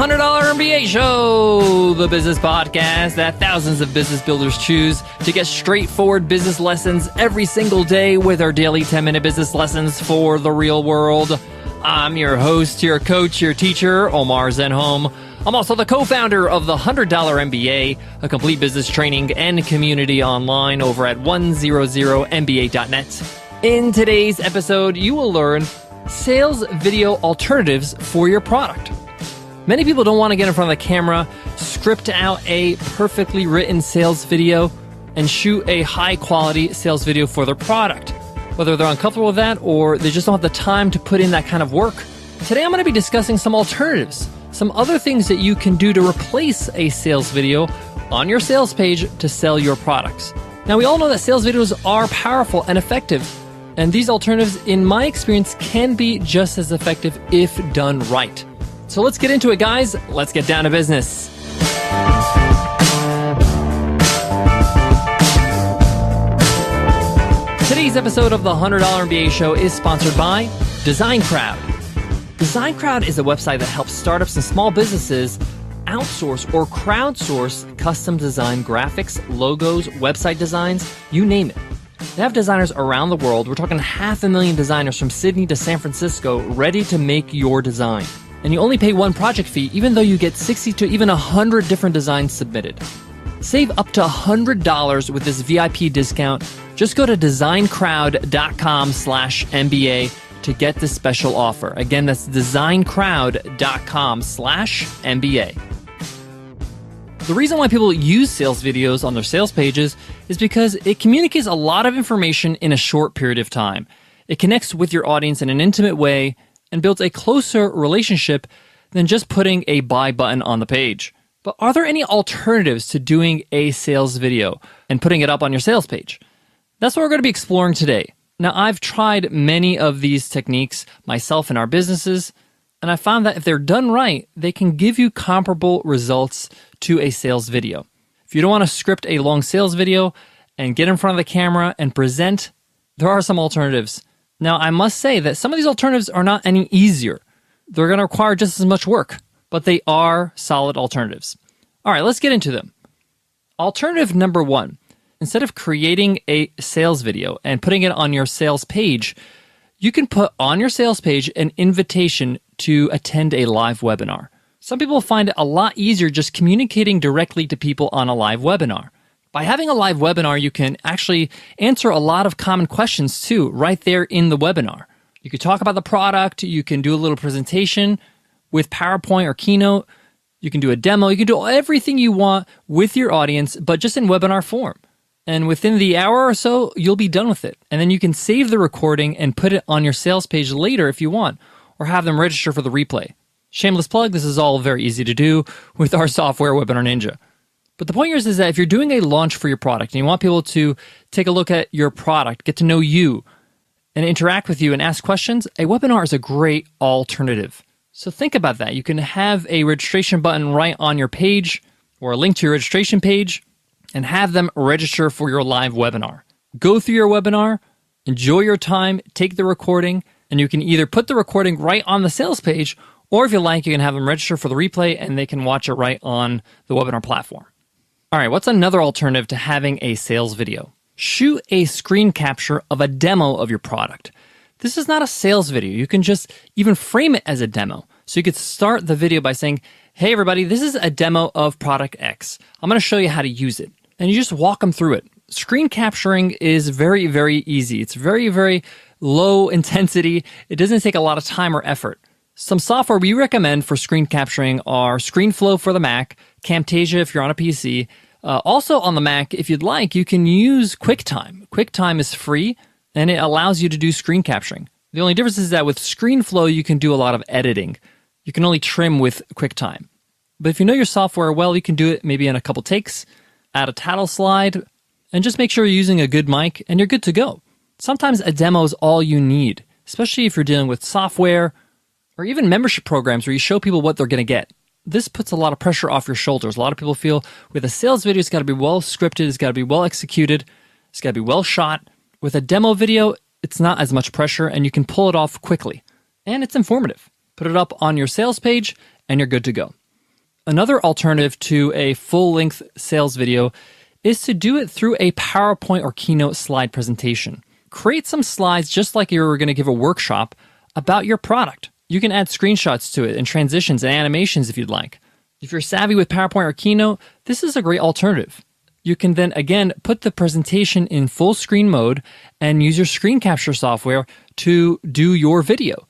$100 MBA Show, the business podcast that thousands of business builders choose to get straightforward business lessons every single day with our daily 10-minute business lessons for the real world. I'm your host, your coach, your teacher, Omar Zenhom. I'm also the co-founder of the $100 MBA, a complete business training and community online over at 100mba.net. In today's episode, you will learn sales video alternatives for your product. Many people don't want to get in front of the camera, script out a perfectly written sales video, and shoot a high-quality sales video for their product. Whether they're uncomfortable with that or they just don't have the time to put in that kind of work. Today I'm going to be discussing some alternatives, some other things that you can do to replace a sales video on your sales page to sell your products. Now, we all know that sales videos are powerful and effective, and these alternatives, in my experience, can be just as effective if done right. So let's get into it, guys. Let's get down to business. Today's episode of the $100 MBA Show is sponsored by DesignCrowd. DesignCrowd is a website that helps startups and small businesses outsource or crowdsource custom design graphics, logos, website designs, you name it. They have designers around the world. We're talking 500,000 designers from Sydney to San Francisco ready to make your design. And you only pay one project fee, even though you get 60 to even 100 different designs submitted. Save up to $100 with this VIP discount. Just go to designcrowd.com/MBA to get this special offer. Again, that's designcrowd.com/MBA. The reason why people use sales videos on their sales pages is because it communicates a lot of information in a short period of time. It connects with your audience in an intimate way and builds a closer relationship than just putting a buy button on the page. But are there any alternatives to doing a sales video and putting it up on your sales page? That's what we're going to be exploring today. Now, I've tried many of these techniques myself in our businesses, and I found that if they're done right, they can give you comparable results to a sales video. If you don't want to script a long sales video and get in front of the camera and present, there are some alternatives. Now, I must say that some of these alternatives are not any easier. They're going to require just as much work, but they are solid alternatives. All right, let's get into them. Alternative number one, instead of creating a sales video and putting it on your sales page, you can put on your sales page an invitation to attend a live webinar. Some people find it a lot easier just communicating directly to people on a live webinar. By having a live webinar, you can actually answer a lot of common questions too, right there in the webinar. You could talk about the product, you can do a little presentation with PowerPoint or Keynote, you can do a demo, you can do everything you want with your audience, but just in webinar form. And within the hour or so, you'll be done with it. And then you can save the recording and put it on your sales page later if you want, or have them register for the replay. Shameless plug, this is all very easy to do with our software, Webinar Ninja. But the point here is that if you're doing a launch for your product and you want people to take a look at your product, get to know you, and interact with you and ask questions, a webinar is a great alternative. So think about that. You can have a registration button right on your page or a link to your registration page and have them register for your live webinar. Go through your webinar, enjoy your time, take the recording, and you can either put the recording right on the sales page, or if you like, you can have them register for the replay and they can watch it right on the webinar platform. All right, what's another alternative to having a sales video? Shoot a screen capture of a demo of your product. This is not a sales video. You can just even frame it as a demo. So you could start the video by saying, hey everybody, this is a demo of product X. I'm going to show you how to use it. And you just walk them through it. Screen capturing is very, very easy. It's very, very low intensity. It doesn't take a lot of time or effort. Some software we recommend for screen capturing are ScreenFlow for the Mac, Camtasia if you're on a PC. Also on the Mac, if you'd like, you can use QuickTime. QuickTime is free, and it allows you to do screen capturing. The only difference is that with ScreenFlow, you can do a lot of editing. You can only trim with QuickTime. But if you know your software well, you can do it maybe in a couple takes, add a title slide, and just make sure you're using a good mic, and you're good to go. Sometimes a demo is all you need, especially if you're dealing with software or even membership programs where you show people what they're going to get. This puts a lot of pressure off your shoulders. A lot of people feel with a sales video, it's got to be well scripted, it's got to be well executed, it's got to be well shot. With a demo video, it's not as much pressure and you can pull it off quickly. And it's informative. Put it up on your sales page and you're good to go. Another alternative to a full-length sales video is to do it through a PowerPoint or Keynote slide presentation. Create some slides just like you were going to give a workshop about your product. You can add screenshots to it and transitions and animations if you'd like. If you're savvy with PowerPoint or Keynote, this is a great alternative. You can then, again, put the presentation in full screen mode and use your screen capture software to do your video.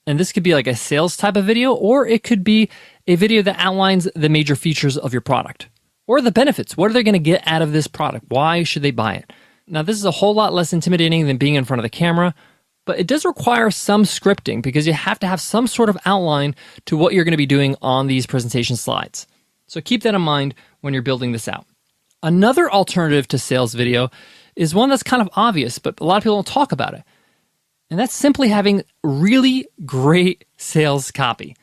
And this could be like a sales type of video, or it could be a video that outlines the major features of your product or the benefits. What are they going to get out of this product? Why should they buy it? Now, this is a whole lot less intimidating than being in front of the camera, but it does require some scripting because you have to have some sort of outline to what you're going to be doing on these presentation slides. So keep that in mind when you're building this out. Another alternative to sales video is one that's kind of obvious, but a lot of people don't talk about it. And that's simply having really great sales copy,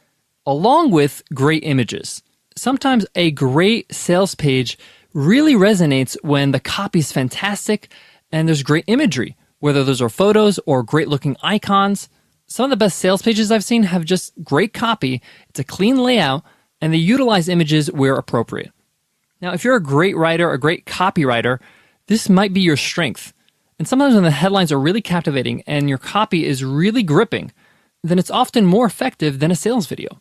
along with great images. Sometimes a great sales page really resonates when the copy is fantastic and there's great imagery, whether those are photos or great looking icons. Some of the best sales pages I've seen have just great copy, it's a clean layout, and they utilize images where appropriate. Now, if you're a great writer, a great copywriter, this might be your strength. And sometimes when the headlines are really captivating and your copy is really gripping, then it's often more effective than a sales video.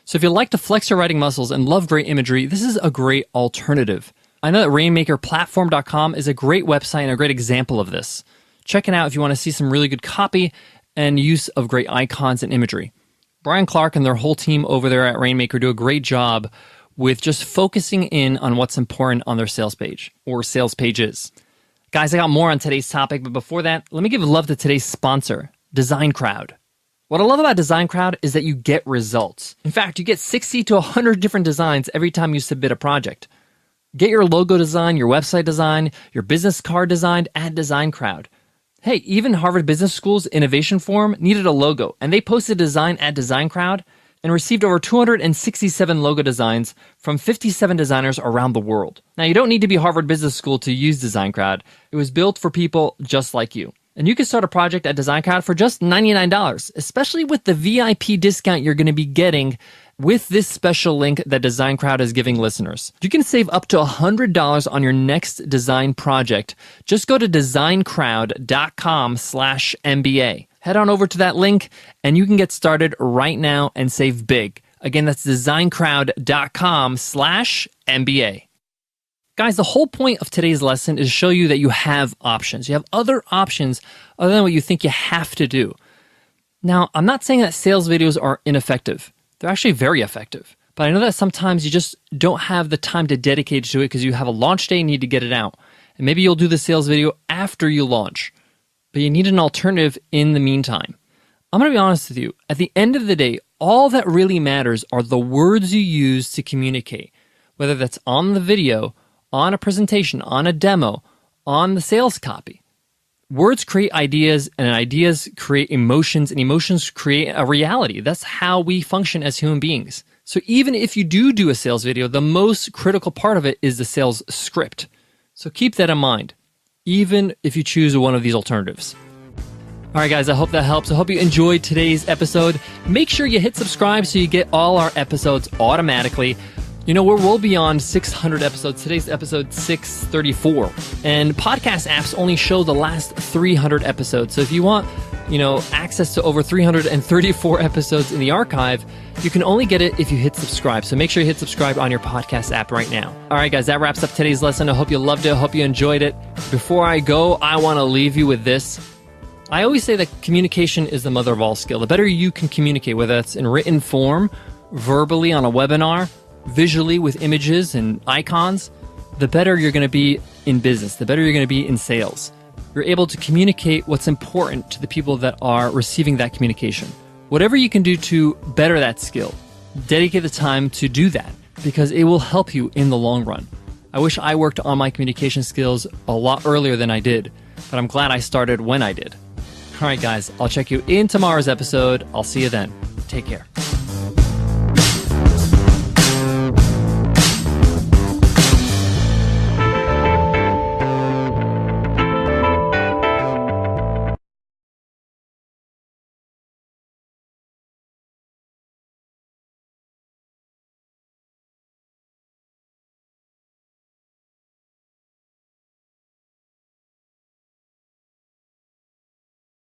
So if you like to flex your writing muscles and love great imagery, this is a great alternative. I know that rainmakerplatform.com is a great website and a great example of this. Check it out if you want to see some really good copy and use of great icons and imagery. Brian Clark and their whole team over there at Rainmaker do a great job with just focusing in on what's important on their sales page or sales pages. Guys, I got more on today's topic, but before that, let me give love to today's sponsor, Design Crowd. What I love about Design Crowd is that you get results. In fact, you get 60 to 100 different designs every time you submit a project. Get your logo design, your website design, your business card designed at Design Crowd. Hey, even Harvard Business School's Innovation Forum needed a logo, and they posted a design at Design Crowd and received over 267 logo designs from 57 designers around the world. Now, you don't need to be Harvard Business School to use Design Crowd. It was built for people just like you. And you can start a project at Design Crowd for just $99, especially with the VIP discount you're going to be getting with this special link that Design Crowd is giving listeners. You can save up to $100 on your next design project. Just go to designcrowd.com/MBA. Head on over to that link and you can get started right now and save big. Again, that's designcrowd.com/MBA. Guys, the whole point of today's lesson is to show you that you have options. You have other options other than what you think you have to do. Now, I'm not saying that sales videos are ineffective. They're actually very effective. But I know that sometimes you just don't have the time to dedicate to it because you have a launch day and need to get it out. And maybe you'll do the sales video after you launch. But you need an alternative in the meantime. I'm going to be honest with you. At the end of the day, all that really matters are the words you use to communicate, whether that's on the video, on a presentation, on a demo, on the sales copy. Words create ideas, and ideas create emotions, and emotions create a reality. That's how we function as human beings. So even if you do a sales video, the most critical part of it is the sales script. So keep that in mind, even if you choose one of these alternatives. All right, guys, I hope that helps. I hope you enjoyed today's episode. Make sure you hit subscribe so you get all our episodes automatically. You know, we're well beyond 600 episodes. Today's episode 634. And podcast apps only show the last 300 episodes. So if you want, access to over 334 episodes in the archive, you can only get it if you hit subscribe. So make sure you hit subscribe on your podcast app right now. All right, guys, that wraps up today's lesson. I hope you loved it. I hope you enjoyed it. Before I go, I want to leave you with this. I always say that communication is the mother of all skill. The better you can communicate, whether that's in written form, verbally on a webinar, visually with images and icons, the better you're going to be in business, the better you're going to be in sales. You're able to communicate what's important to the people that are receiving that communication. Whatever you can do to better that skill, dedicate the time to do that because it will help you in the long run. I wish I worked on my communication skills a lot earlier than I did, but I'm glad I started when I did. All right, guys, I'll check you in tomorrow's episode. I'll see you then. Take care.